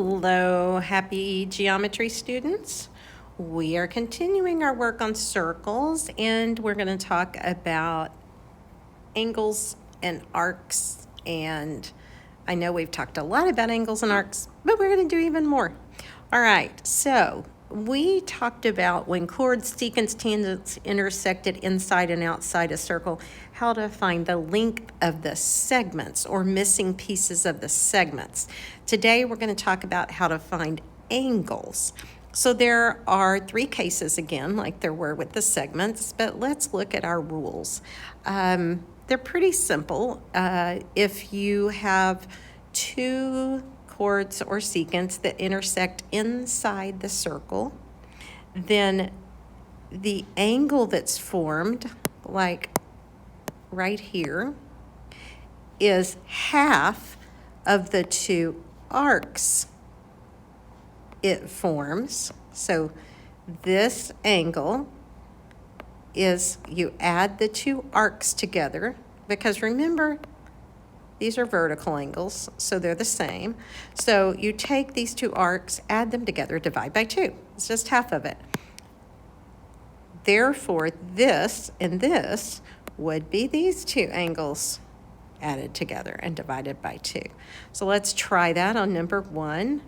Hello, happy geometry students. We are continuing our work on circles, and we're going to talk about angles and arcs. And I know we've talked a lot about angles and arcs, but we're going to do even more. All right, so we talked about when chords, secants, tangents intersected inside and outside a circle, how to find the length of the segments or missing pieces of the segments. Today we're going to talk about how to find angles. So there are three cases again, like there were with the segments, but let's look at our rules. They're pretty simple. If you have two chords or secants that intersect inside the circle, then the angle that's formed, like right here, is half of the two arcs it forms. So this angle is, you add the two arcs together, because remember, these are vertical angles, so they're the same. So you take these two arcs, add them together, divide by 2. It's just half of it. Therefore, this and this would be these two angles added together and divided by 2. So let's try that on number 1.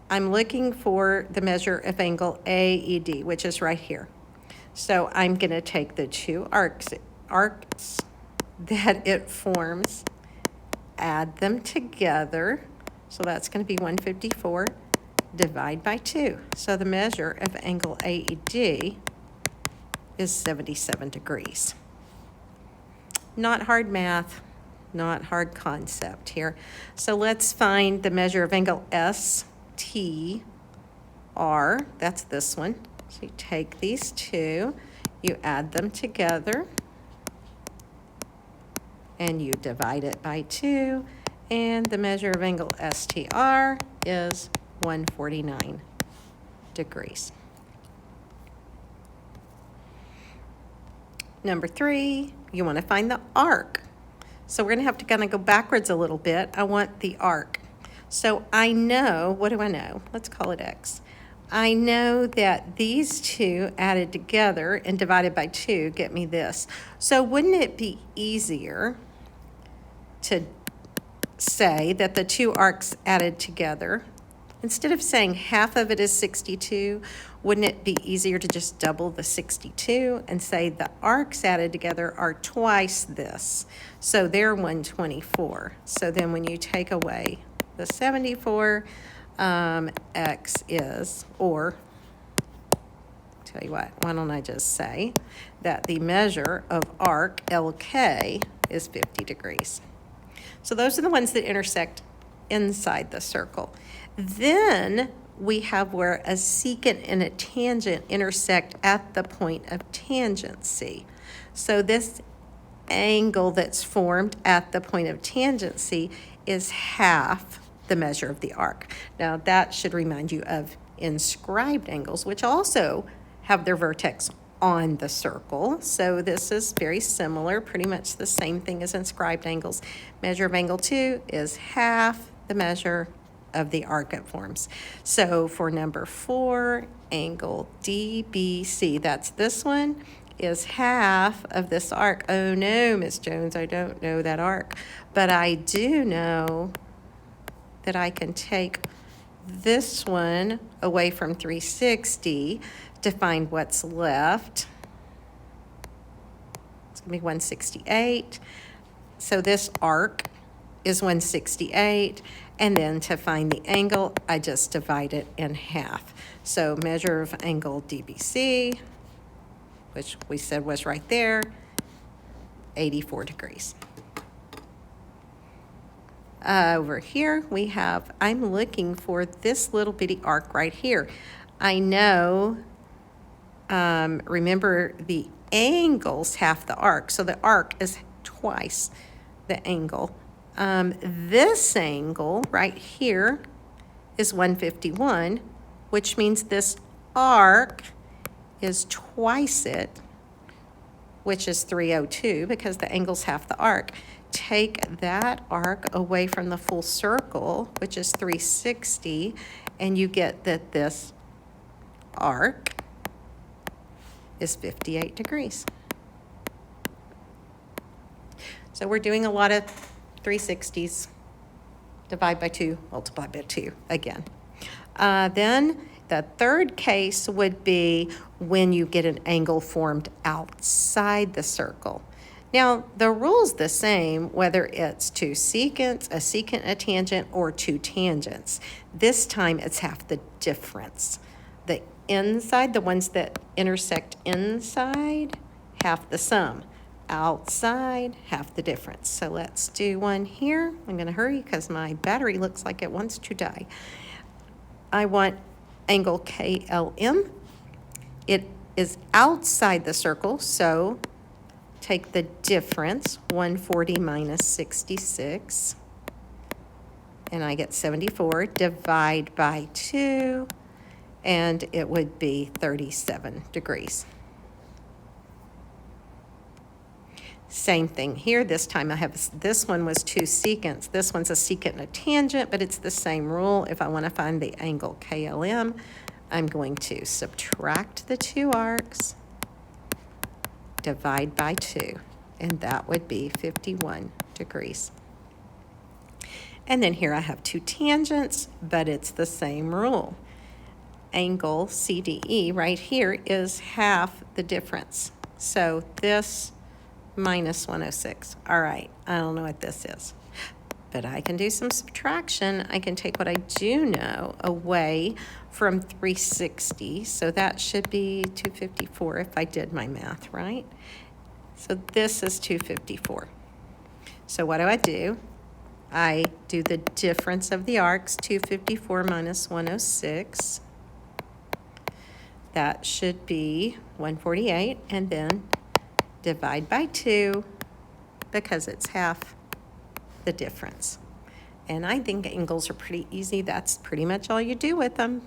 I'm looking for the measure of angle AED, which is right here. So I'm going to take the two arcs that it forms, add them together. So that's going to be 154, divide by 2. So the measure of angle AED is 77 degrees. Not hard math, not hard concept here. So let's find the measure of angle STR. That's this one. So you take these two, you add them together, and you divide it by 2, and the measure of angle STR is 149 degrees. Number 3, you want to find the arc. So we're going to have to kind of go backwards a little bit. I want the arc. So I know, what do I know? Let's call it X. I know that these two added together and divided by 2 get me this. So wouldn't it be easier to say that the two arcs added together, instead of saying half of it is 62, wouldn't it be easier to just double the 62 and say the arcs added together are twice this? So they're 124. So then when you take away the 74, X is, or tell you what, why don't I just say that the measure of arc LK is 50 degrees. So those are the ones that intersect inside the circle. Then we have where a secant and a tangent intersect at the point of tangency. So this angle that's formed at the point of tangency is half the measure of the arc. Now that should remind you of inscribed angles, which also have their vertex on the circle. So this is very similar, pretty much the same thing as inscribed angles. Measure of angle 2 is half the measure of the arc it forms. So for number 4, angle DBC, that's this one, is half of this arc. Oh no, Miss Jones, I don't know that arc, but I do know that I can take this one away from 360 to find what's left. It's going to be 168. So this arc is 168. And then to find the angle, I just divide it in half. So measure of angle DBC, which we said was right there, 84 degrees. Over here we have, I'm looking for this little bitty arc right here. I know, remember the angle's half the arc, so the arc is twice the angle. This angle right here is 151, which means this arc is twice it, which is 302, because the angle's half the arc. take that arc away from the full circle, which is 360, and you get that this arc is 58 degrees. So we're doing a lot of 360s. Divide by 2, multiply by 2 again. Then the third case would be when you get an angle formed outside the circle. Now, the rule's the same whether it's two secants, a secant, a tangent, or two tangents. This time it's half the difference. The inside, the ones that intersect inside, half the sum. Outside, half the difference. So let's do one here. I'm going to hurry because my battery looks like it wants to die. I want angle KLM. It is outside the circle, so take the difference, 140 minus 66, and I get 74. Divide by 2, and it would be 37 degrees. Same thing here. This time I have, this one was two secants. This one's a secant and a tangent, but it's the same rule. If I want to find the angle KLM, I'm going to subtract the two arcs, divide by 2, and that would be 51 degrees. And then here I have two tangents, but it's the same rule. Angle CDE right here is half the difference. So this minus 106. All right, I don't know what this is, but I can do some subtraction. I can take what I do know away from 360, so that should be 254 if I did my math right. So this is 254. So what do? I do the difference of the arcs, 254 minus 106. That should be 148, and then divide by 2 because it's half the difference. And I think angles are pretty easy. That's pretty much all you do with them.